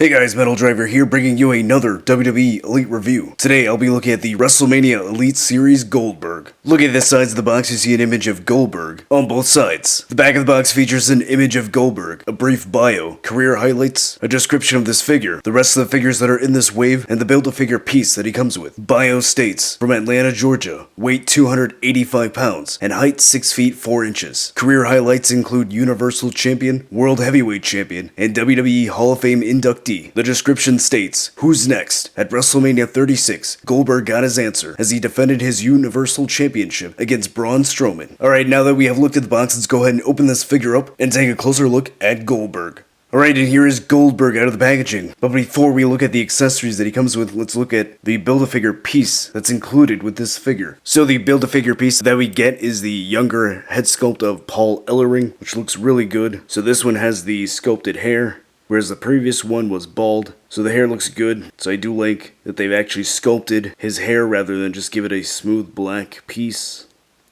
Hey guys, Metal Driver here, bringing you another WWE Elite review. Today I'll be looking at the Wrestlemania Elite Series Goldberg. Looking at the sides of the box, you see an image of Goldberg on both sides. The back of the box features an image of Goldberg, a brief bio, career highlights, a description of this figure, the rest of the figures that are in this wave, and the Build-A-Figure piece that he comes with. Bio states, from Atlanta, Georgia, weight 285 pounds, and height 6 feet 4 inches. Career highlights include Universal Champion, World Heavyweight Champion, and WWE Hall of Fame inductee. The description states, "Who's next? At WrestleMania 36, Goldberg got his answer as he defended his Universal Championship against Braun Strowman." Alright, now that we have looked at the box, let's go ahead and open this figure up and take a closer look at Goldberg. Alright, and here is Goldberg out of the packaging. But before we look at the accessories that he comes with, let's look at the Build-A-Figure piece that's included with this figure. So the Build-A-Figure piece that we get is the younger head sculpt of Paul Ellering, which looks really good. So this one has the sculpted hair, whereas the previous one was bald. So the hair looks good, so I do like that they've actually sculpted his hair rather than just give it a smooth black piece.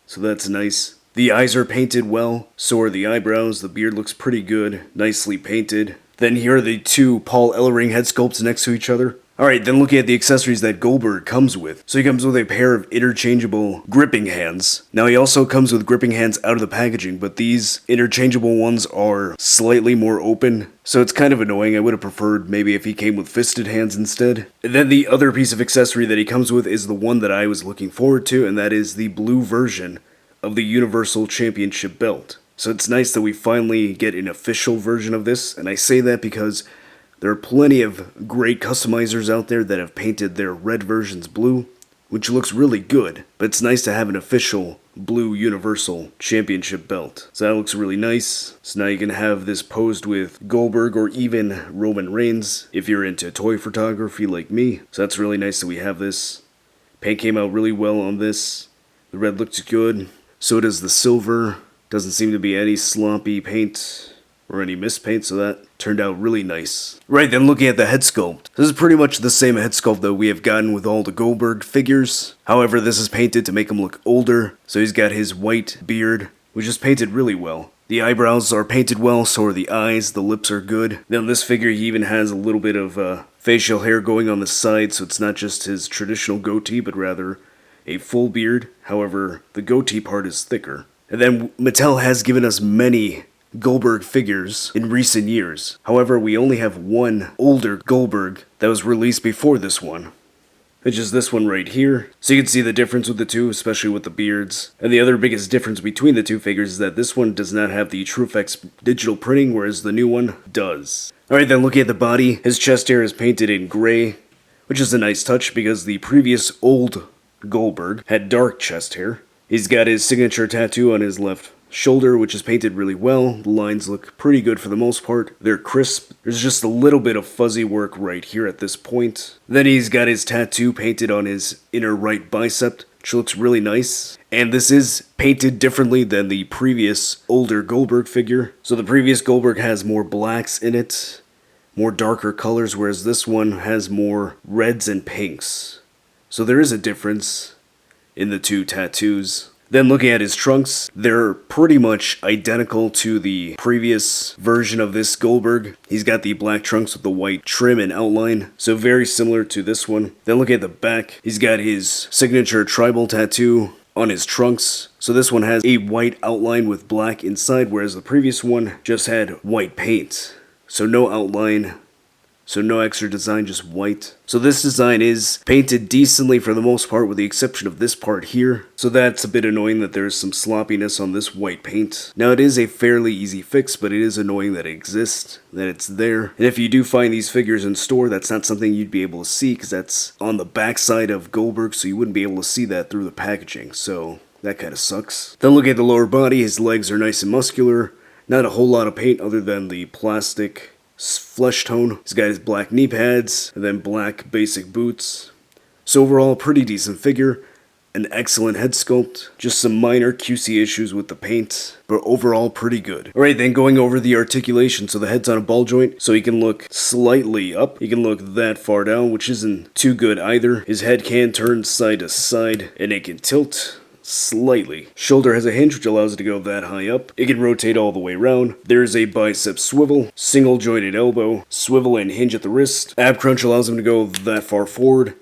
So that's nice. The eyes are painted well, so are the eyebrows. The beard looks pretty good, nicely painted. Then here are the two Paul Ellering head sculpts next to each other. Alright, then looking at the accessories that Goldberg comes with. So he comes with a pair of interchangeable gripping hands. Now he also comes with gripping hands out of the packaging, but these interchangeable ones are slightly more open. So it's kind of annoying. I would have preferred maybe if he came with fisted hands instead. And then the other piece of accessory that he comes with is the one that I was looking forward to, and that is the blue version of the Universal Championship belt. So it's nice that we finally get an official version of this, and I say that because there are plenty of great customizers out there that have painted their red versions blue, which looks really good, but it's nice to have an official blue Universal Championship belt. So that looks really nice. So now you can have this posed with Goldberg or even Roman Reigns if you're into toy photography like me. So that's really nice that we have this. Paint came out really well on this. The red looks good. So does the silver. Doesn't seem to be any sloppy paint or any mispaint, so that turned out really nice. Right, then looking at the head sculpt. This is pretty much the same head sculpt that we have gotten with all the Goldberg figures. However, this is painted to make him look older, so he's got his white beard, which is painted really well. The eyebrows are painted well, so are the eyes, the lips are good. Then this figure, he even has a little bit of facial hair going on the side, so it's not just his traditional goatee, but rather a full beard. However, the goatee part is thicker. And then Mattel has given us many Goldberg figures in recent years. However, we only have one older Goldberg that was released before this one, which is this one right here. So you can see the difference with the two, especially with the beards. And the other biggest difference between the two figures is that this one does not have the TrueFX digital printing, whereas the new one does. Alright, then looking at the body, his chest hair is painted in gray, which is a nice touch because the previous old Goldberg had dark chest hair. He's got his signature tattoo on his left shoulder, which is painted really well. The lines look pretty good for the most part. They're crisp. There's just a little bit of fuzzy work right here at this point. Then he's got his tattoo painted on his inner right bicep, which looks really nice. And this is painted differently than the previous older Goldberg figure. So the previous Goldberg has more blacks in it, more darker colors, whereas this one has more reds and pinks. So there is a difference in the two tattoos. Then looking at his trunks, they're pretty much identical to the previous version of this Goldberg. He's got the black trunks with the white trim and outline, so very similar to this one. Then look at the back, he's got his signature tribal tattoo on his trunks. So this one has a white outline with black inside, whereas the previous one just had white paint. So no outline. So no extra design, just white. So this design is painted decently for the most part, with the exception of this part here. So that's a bit annoying that there's some sloppiness on this white paint. Now it is a fairly easy fix, but it is annoying that it exists, that it's there. And if you do find these figures in store, that's not something you'd be able to see, because that's on the backside of Goldberg, so you wouldn't be able to see that through the packaging. So that kind of sucks. Then look at the lower body. His legs are nice and muscular. Not a whole lot of paint other than the plastic flesh tone. He's got his black knee pads, and then black basic boots. So overall, a pretty decent figure. An excellent head sculpt. Just some minor QC issues with the paint, but overall pretty good. Alright, then going over the articulation. So the head's on a ball joint, so he can look slightly up. He can look that far down, which isn't too good either. His head can turn side to side, and it can tilt. slightly. Shoulder has a hinge which allows it to go that high up. It can rotate all the way around. There's a bicep swivel, single jointed elbow, swivel and hinge at the wrist. Ab crunch allows him to go that far forward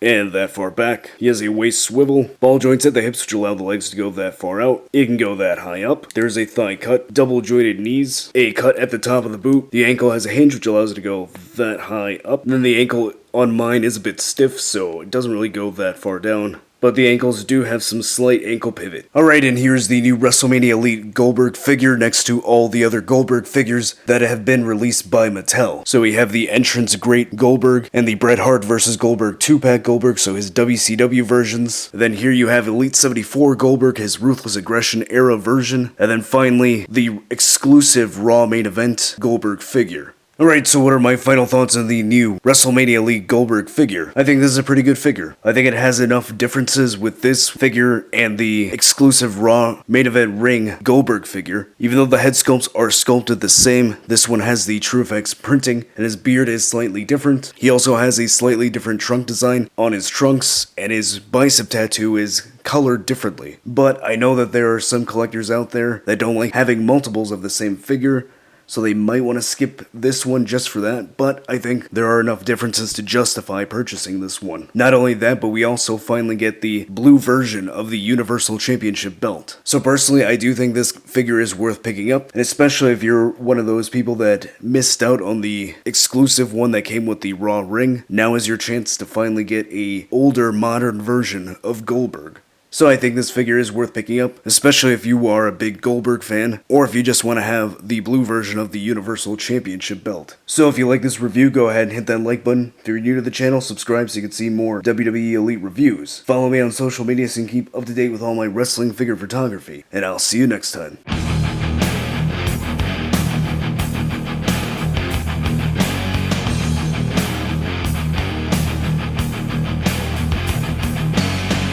and that far back. He has a waist swivel, ball joints at the hips which allow the legs to go that far out. It can go that high up. There's a thigh cut, double jointed knees, a cut at the top of the boot. The ankle has a hinge which allows it to go that high up. And then the ankle on mine is a bit stiff, so it doesn't really go that far down. But the ankles do have some slight ankle pivot. Alright, and here's the new Wrestlemania Elite Goldberg figure next to all the other Goldberg figures that have been released by Mattel. So we have the Entrance Great Goldberg and the Bret Hart vs. Goldberg 2-pack Goldberg, so his WCW versions. Then here you have Elite 74 Goldberg, his Ruthless Aggression era version. And then finally, the exclusive Raw main event Goldberg figure. Alright, so what are my final thoughts on the new Wrestlemania Elite Goldberg figure? I think this is a pretty good figure. I think it has enough differences with this figure and the exclusive Raw main event ring Goldberg figure. Even though the head sculpts are sculpted the same, this one has the TrueFX printing and his beard is slightly different. He also has a slightly different trunk design on his trunks and his bicep tattoo is colored differently. But I know that there are some collectors out there that don't like having multiples of the same figure, so they might want to skip this one just for that, but I think there are enough differences to justify purchasing this one. Not only that, but we also finally get the blue version of the Universal Championship belt. So personally, I do think this figure is worth picking up, and especially if you're one of those people that missed out on the exclusive one that came with the Raw ring, now is your chance to finally get a older, modern version of Goldberg. So I think this figure is worth picking up, especially if you are a big Goldberg fan, or if you just want to have the blue version of the Universal Championship belt. So if you like this review, go ahead and hit that like button. If you're new to the channel, subscribe so you can see more WWE Elite reviews. Follow me on social media so you can keep up to date with all my wrestling figure photography, and I'll see you next time.